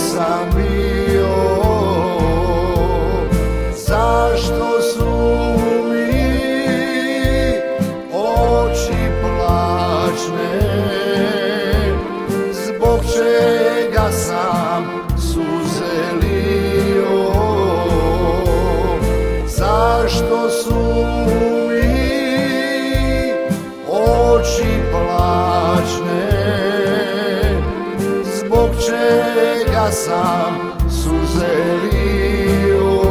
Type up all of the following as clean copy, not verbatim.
sam bio, zašto su mi oči plačne, zbog čega sam suze lio, zašto su mi oči plačne, zbog čega sam suze lio.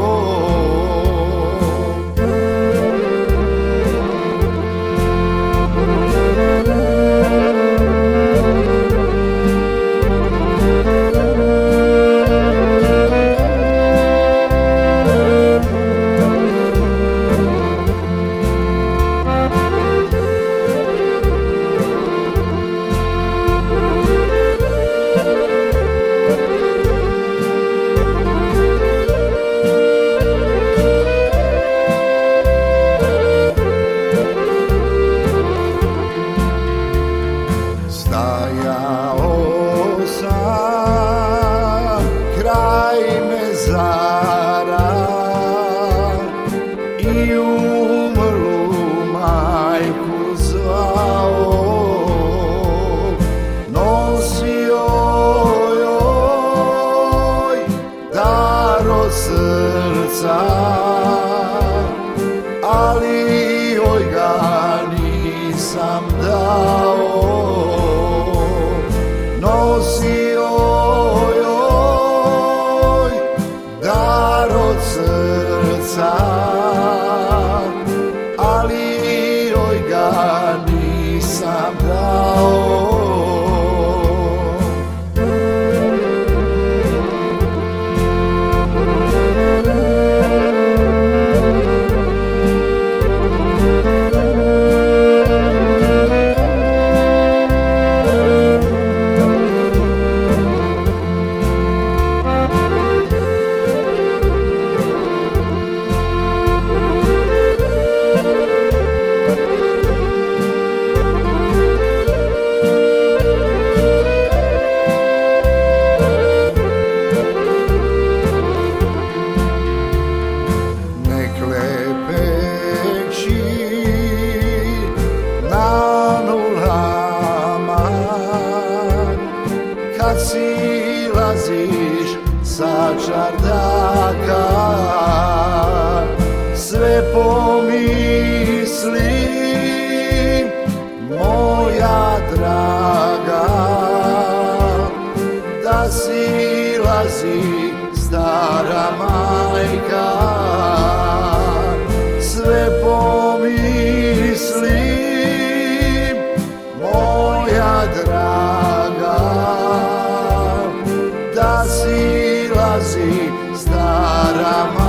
Stajao sam kraj mezara i umrlu majku zvao, nosio joj dar od srca, ali joj ga nisam dao. Nosio joj dar od srca, ali joj ga nisam dao. Kad silaziš sa čardaka, sve pomislim, moja draga, da silazi stara majka. Sve pomislim, moja draga, da silazi stara majka.